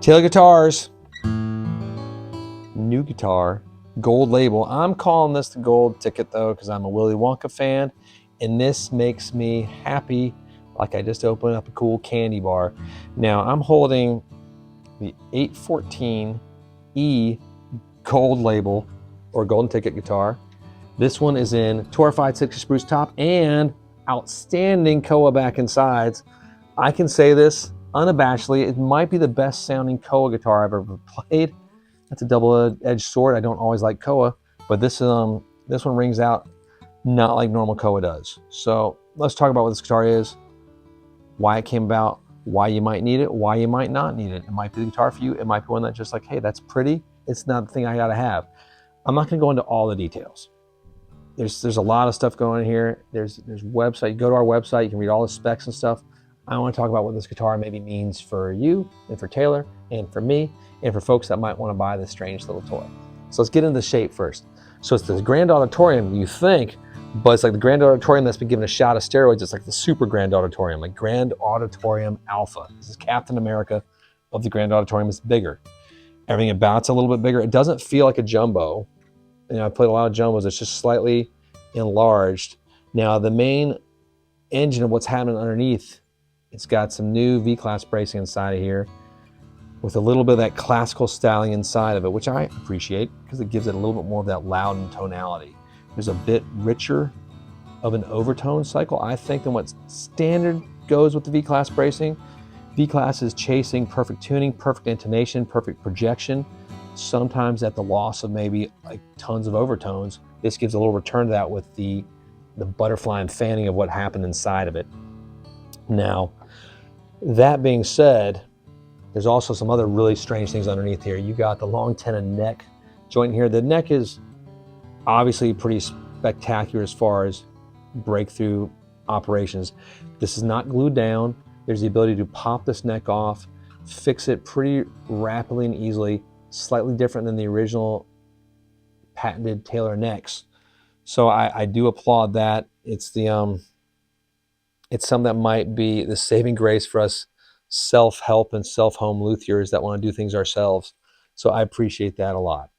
Taylor Guitars, new guitar, gold label. I'm calling this the gold ticket though, because I'm a Willy Wonka fan, and this makes me happy, like I just opened up a cool candy bar. Now I'm holding the 814e gold label or golden ticket guitar. This one is in torrefied Sitka Spruce top and outstanding Koa back and sides. I can say this unabashedly, it might be the best sounding Koa guitar I've ever played. That's a double-edged sword. I don't always like Koa, but this one rings out not like normal Koa does. So let's talk about what this guitar is, why it came about, why you might need it, why you might not need it. It might be the guitar for you. It might be one that's just like, hey, that's pretty. It's not the thing I gotta have. I'm not gonna go into all the details. There's a lot of stuff going on here. There's website. You go to our website, you can read all the specs and stuff. I want to talk about what this guitar maybe means for you and for Taylor and for me and for folks that might want to buy this strange little toy. So let's get into the shape first. So it's the Grand Auditorium, you think, but it's like the Grand Auditorium that's been given a shot of steroids. It's like the Super Grand Auditorium, like Grand Auditorium Alpha. This is Captain America of the Grand Auditorium. It's bigger. Everything about it's a little bit bigger. It doesn't feel like a jumbo. You know, I played a lot of jumbos. It's just slightly enlarged. Now, the main engine of what's happening underneath, it's got some new V-class bracing inside of here with a little bit of that classical styling inside of it, which I appreciate because it gives it a little bit more of that loud tonality. There's a bit richer of an overtone cycle, I think, than what standard goes with the V-class bracing. V-class is chasing perfect tuning, perfect intonation, perfect projection, sometimes at the loss of maybe like tons of overtones. This gives a little return to that with the butterfly and fanning of what happened inside of it. Now, that being said, there's also some other really strange things underneath here. You got the long tenon neck joint here. The neck is obviously pretty spectacular as far as breakthrough operations. This is not glued down. There's the ability to pop this neck off, fix it pretty rapidly and easily, slightly different than the original patented Taylor necks. So I do applaud that. It's the it's something that might be the saving grace for us self-help and self-home luthiers that want to do things ourselves. So I appreciate that a lot.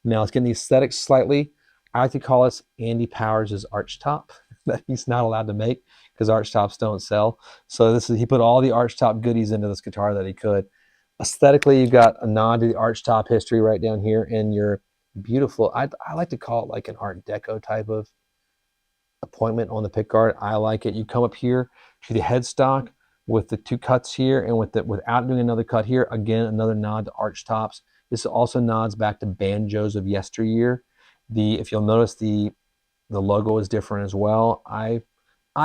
Now let's get in the aesthetics slightly. I like to call this Andy Powers' arch top that he's not allowed to make because arch tops don't sell. So he put all the arch top goodies into this guitar that he could. Aesthetically, you've got a nod to the arch top history right down here in your beautiful, I like to call it like an Art Deco type of appointment on the pickguard. I like it. You come up here to the headstock with the two cuts here and without doing another cut here. Again, another nod to arch tops. This also nods back to banjos of yesteryear. If you'll notice, the logo is different as well. I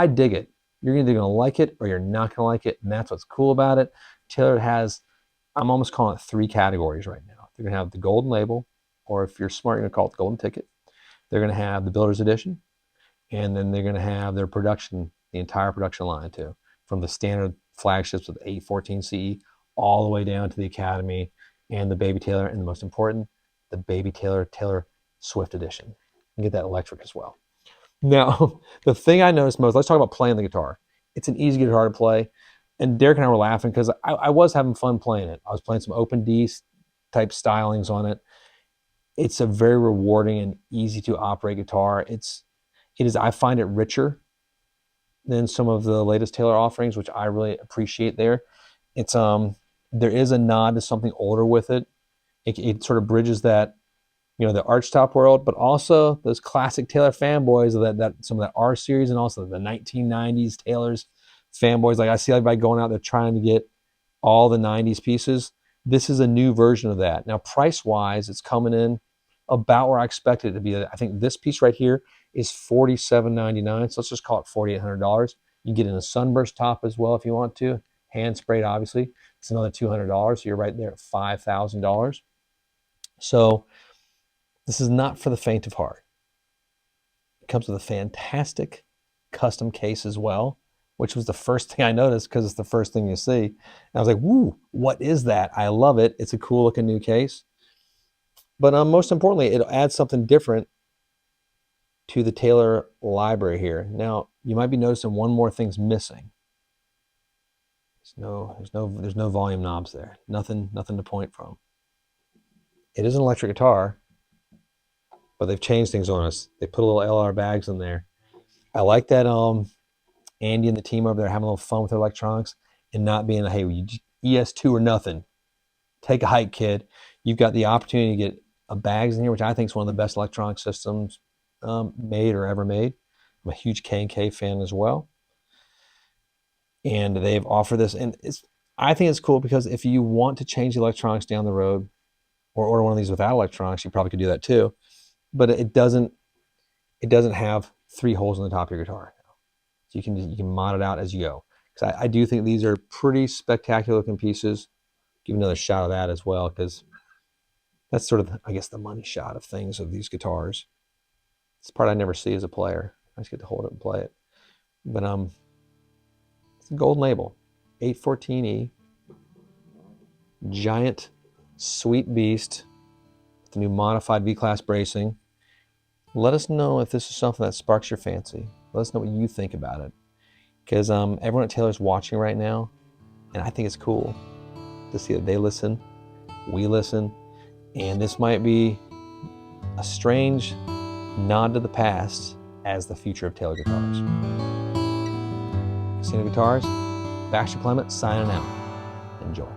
dig it. You're either going to like it or you're not going to like it, and that's what's cool about it. Taylor has, I'm almost calling it 3 categories right now. They're going to have the golden label, or if you're smart, you're going to call it the golden ticket. They're going to have the builder's edition, and then they're going to have their production, the entire production line too, from the standard flagships with 814CE all the way down to the Academy and the Baby Taylor, and the most important, the Baby Taylor Swift edition. You get that electric as well. Now, the thing I noticed most, let's talk about playing the guitar. It's an easy guitar to play, and Derek and I were laughing because I was having fun playing it. I was playing some open D type stylings on it. It's a very rewarding and easy to operate guitar. I find it richer than some of the latest Taylor offerings, which I really appreciate there. There is a nod to something older with it. It sort of bridges that, the archtop world, but also those classic Taylor fanboys of that some of that R series, and also the 1990s Taylor's fanboys. Like I see everybody going out there trying to get all the 90s pieces. This is a new version of that. Now, price-wise, it's coming in about where I expected it to be. I think this piece right here is $47.99, so let's just call it $4,800. You can get in a sunburst top as well if you want to. Hand sprayed, obviously. It's another $200, so you're right there at $5,000. So this is not for the faint of heart. It comes with a fantastic custom case as well, which was the first thing I noticed because it's the first thing you see. And I was like, woo, what is that? I love it. It's a cool looking new case. But most importantly, it adds something different to the Taylor library here. Now, you might be noticing one more thing's missing. There's no volume knobs there. Nothing to point from. It is an electric guitar, but they've changed things on us. They put a little LR bags in there. I like that Andy and the team over there having a little fun with their electronics and not being, hey, ES2 or nothing. Take a hike, kid. You've got the opportunity to get a bags in here, which I think is one of the best electronic systems made or ever made. I'm a huge K&K fan as well. And they've offered this, and I think it's cool because if you want to change the electronics down the road or order one of these without electronics, you probably could do that too. But it doesn't have 3 holes in the top of your guitar. So you can mod it out as you go. Because I do think these are pretty spectacular looking pieces. Give another shot of that as well, because that's sort of, I guess, the money shot of things of these guitars. It's the part I never see as a player. I just get to hold it and play it. But it's a golden label, 814e, giant, sweet beast, with the new modified V-Class bracing. Let us know if this is something that sparks your fancy. Let us know what you think about it. Because everyone at Taylor's watching right now, and I think it's cool to see that they listen, we listen, and this might be a strange nod to the past as the future of Taylor guitars. Casino Guitars, Baxter Clement signing out. Enjoy.